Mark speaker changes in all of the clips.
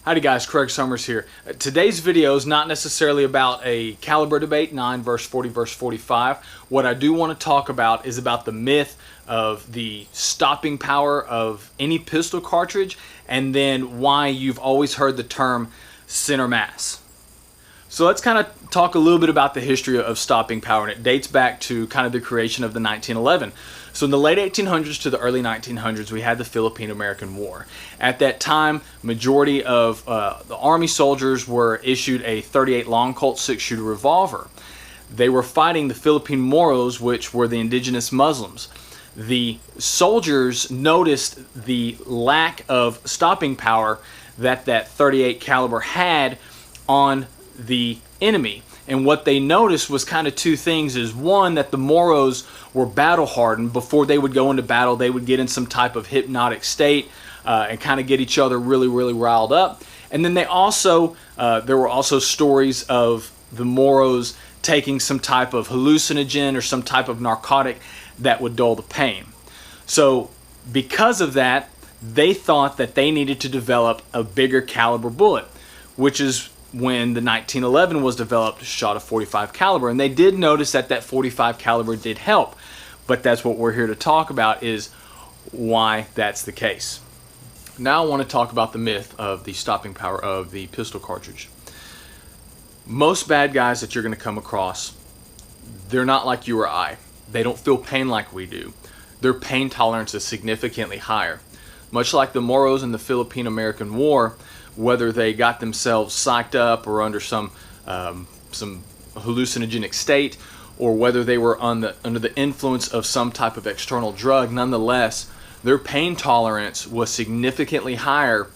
Speaker 1: Howdy guys, Craig Summers here. Today's video is not necessarily about a caliber debate, 9 versus 40 versus 45. What I do want to talk about is about the myth of the stopping power of any pistol cartridge, and then why you've always heard the term center mass. So let's kind of talk a little bit about the history of stopping power, and it dates back to kind of the creation of the 1911. So in the late 1800s to the early 1900s, we had the Philippine-American War. At that time, majority of the Army soldiers were issued a .38 Long Colt 6-shooter revolver. They were fighting the Philippine Moros, which were the indigenous Muslims. The soldiers noticed the lack of stopping power that .38 caliber had on the enemy, and what they noticed was kind of two things. Is one, that the Moros were battle hardened. Before they would go into battle, they would get in some type of hypnotic state and kind of get each other really riled up. And then they also there were also stories of the Moros taking some type of hallucinogen or some type of narcotic that would dull the pain. So because of that, they thought that they needed to develop a bigger caliber bullet, which is when the 1911 was developed, shot a .45 caliber, and they did notice that that .45 caliber did help. But that's what we're here to talk about, is why that's the case. Now I want to talk about the myth of the stopping power of the pistol cartridge. Most bad guys that you're going to come across, they're not like you or I. They don't feel pain like we do. Their pain tolerance is significantly higher. Much like the Moros in the Philippine-American War, whether they got themselves psyched up or under some hallucinogenic state, or whether they were under the influence of some type of external drug, nonetheless, their pain tolerance was significantly higher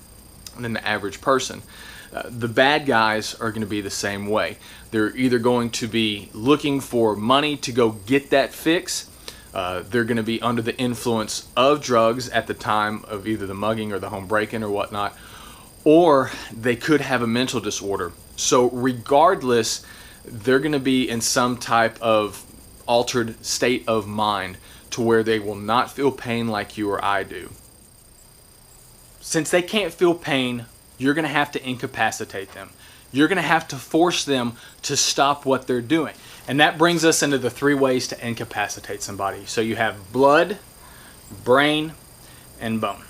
Speaker 1: than the average person. The bad guys are going to be the same way. They're either going to be looking for money to go get that fix. They're going to be under the influence of drugs at the time of either the mugging or the home break-in or whatnot, or they could have a mental disorder. So regardless, they're going to be in some type of altered state of mind to where they will not feel pain like you or I do. Since they can't feel pain, you're going to have to incapacitate them. You're going to have to force them to stop what they're doing. And that brings us into the 3 ways to incapacitate somebody. So you have blood, brain, and bone.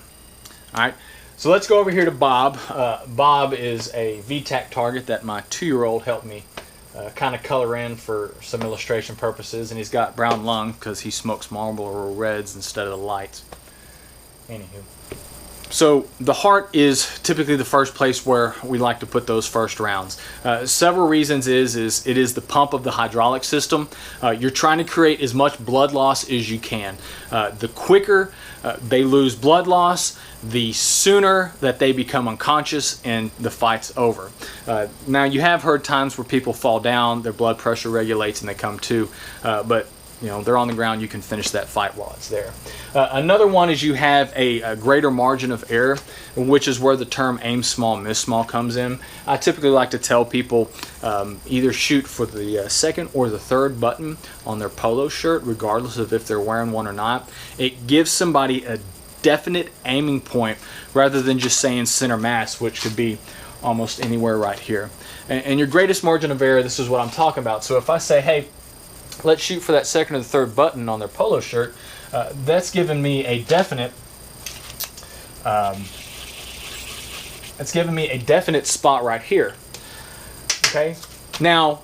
Speaker 1: All right. So let's go over here to Bob. Bob is a VTAC target that my 2-year-old helped me kind of color in for some illustration purposes, and he's got brown lung because he smokes Marlboro Reds instead of the lights. Anywho. So the heart is typically the first place where we like to put those first rounds. Several reasons is it is the pump of the hydraulic system. You're trying to create as much blood loss as you can. The quicker they lose blood loss, the sooner that they become unconscious and the fight's over. Now you have heard times where people fall down, their blood pressure regulates and they come to, but you know, they're on the ground, you can finish that fight while it's there. Another one is you have a greater margin of error, which is where the term aim small, miss small comes in. I typically like to tell people either shoot for the second or the third button on their polo shirt, regardless of if they're wearing one or not. It gives somebody a definite aiming point rather than just saying center mass, which could be almost anywhere right here. And your greatest margin of error, this is what I'm talking about. So if I say, hey, let's shoot for that second or the third button on their polo shirt, that's given me a definite spot right here. Okay, now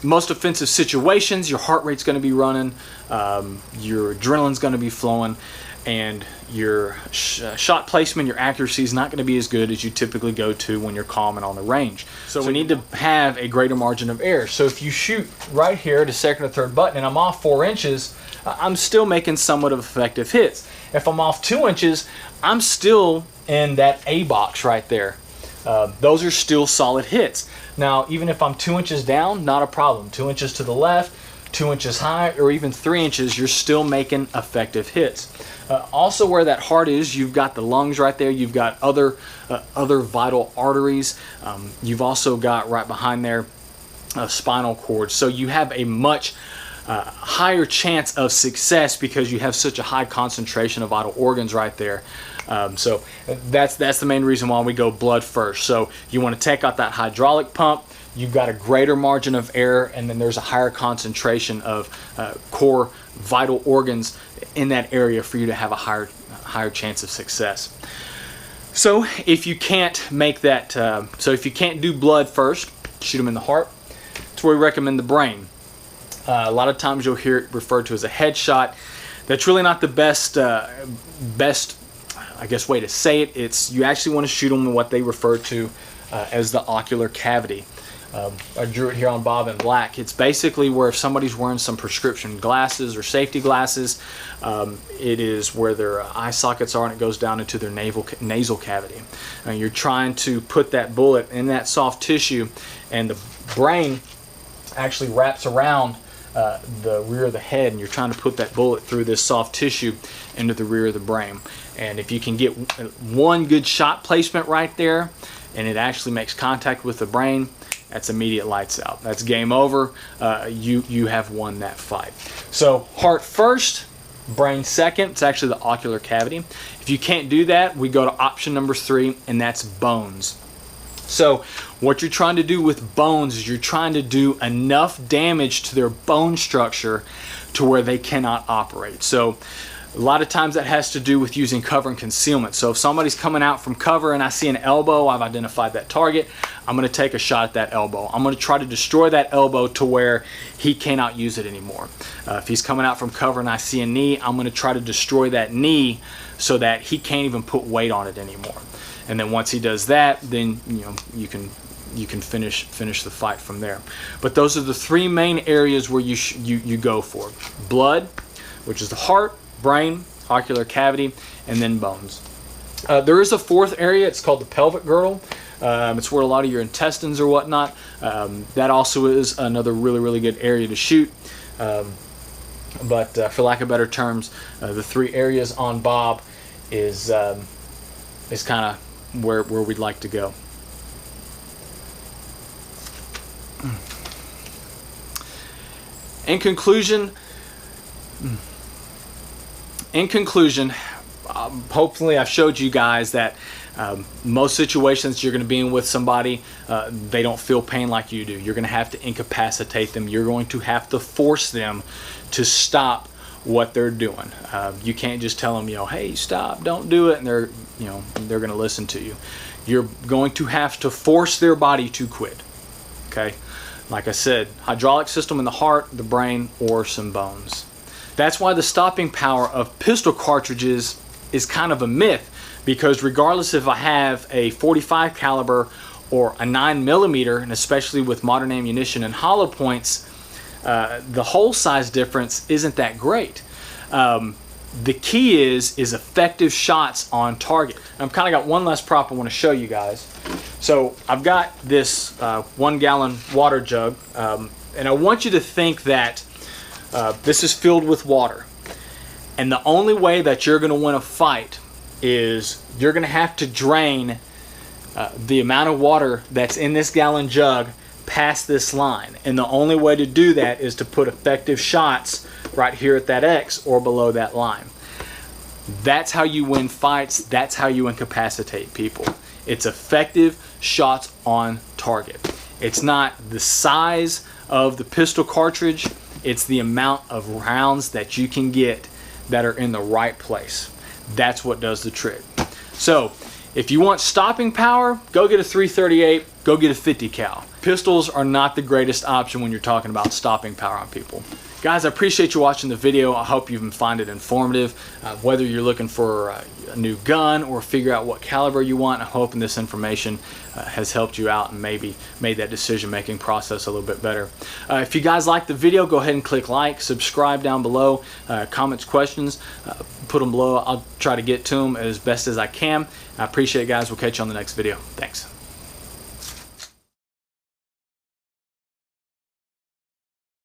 Speaker 1: most offensive situations, your heart rate's going to be running, your adrenaline's going to be flowing, and your shot placement, your accuracy is not going to be as good as you typically go to when you're calm and on the range. So we need to have a greater margin of error. So if you shoot right here at a second or third button and I'm off 4 inches, I'm still making somewhat of effective hits. If I'm off 2 inches, I'm still in that A box right there. Those are still solid hits. Now, even if I'm 2 inches down, not a problem. 2 inches to the left, 2 inches high, or even 3 inches, you're still making effective hits. Also, where that heart is, you've got the lungs right there. You've got other vital arteries. You've also got right behind there spinal cord. So you have a much higher chance of success because you have such a high concentration of vital organs right there. So that's the main reason why we go blood first. So you want to take out that hydraulic pump, you've got a greater margin of error, and then there's a higher concentration of core vital organs in that area for you to have a higher chance of success. So if you can't make that, so if you can't do blood first, shoot them in the heart. That's where we recommend the brain. A lot of times you'll hear it referred to as a headshot. That's really not the best, I guess, way to say it. It's you actually want to shoot them in what they refer to as the ocular cavity. I drew it here on Bob in black. It's basically where if somebody's wearing some prescription glasses or safety glasses, it is where their eye sockets are, and it goes down into their nasal cavity. And you're trying to put that bullet in that soft tissue, and the brain actually wraps around the rear of the head, and you're trying to put that bullet through this soft tissue into the rear of the brain. And if you can get one good shot placement right there, and it actually makes contact with the brain, that's immediate lights out. That's game over. You have won that fight. So heart first, brain second. It's actually the ocular cavity. If you can't do that, we go to option number 3, and that's bones. So what you're trying to do with bones is you're trying to do enough damage to their bone structure to where they cannot operate. So a lot of times that has to do with using cover and concealment. So if somebody's coming out from cover and I see an elbow, I've identified that target, I'm going to take a shot at that elbow. I'm going to try to destroy that elbow to where he cannot use it anymore. If he's coming out from cover and I see a knee, I'm going to try to destroy that knee so that he can't even put weight on it anymore. And then once he does that, then you can finish the fight from there. But those are the 3 main areas where you go for: blood, which is the heart, brain, ocular cavity, and then bones. There is a 4th area. It's called the pelvic girdle. It's where a lot of your intestines or whatnot. That also is another really good area to shoot. But for lack of better terms, the 3 areas on Bob is kind of where we'd like to go. In conclusion, hopefully I've showed you guys that most situations you're going to be in with somebody, they don't feel pain like you do. You're going to have to incapacitate them. You're going to have to force them to stop what they're doing. You can't just tell them, hey, stop, don't do it, and they're going to listen to you. You're going to have to force their body to quit. Okay, like I said, hydraulic system in the heart, the brain, or some bones. That's why the stopping power of pistol cartridges is kind of a myth, because regardless if I have a 45 caliber or a 9mm, and especially with modern ammunition and hollow points, the hole size difference isn't that great. The key is effective shots on target. I've kind of got one last prop I want to show you guys. So I've got this 1 gallon water jug, and I want you to think that this is filled with water, and the only way that you're going to win a fight is you're going to have to drain the amount of water that's in this gallon jug past this line, and the only way to do that is to put effective shots right here at that X or below that line. That's how you win fights. That's how you incapacitate people. It's effective shots on target. It's not the size of the pistol cartridge, it's the amount of rounds that you can get that are in the right place. That's what does the trick. So if you want stopping power, go get a 338, go get a 50 cal. Pistols are not the greatest option when you're talking about stopping power on people. Guys, I appreciate you watching the video. I hope you find it informative. Whether you're looking for a new gun or figure out what caliber you want, I'm hoping this information has helped you out and maybe made that decision-making process a little bit better. If you guys like the video, go ahead and click like, subscribe down below, comments, questions, put them below. I'll try to get to them as best as I can. I appreciate it, guys. We'll catch you on the next video. Thanks.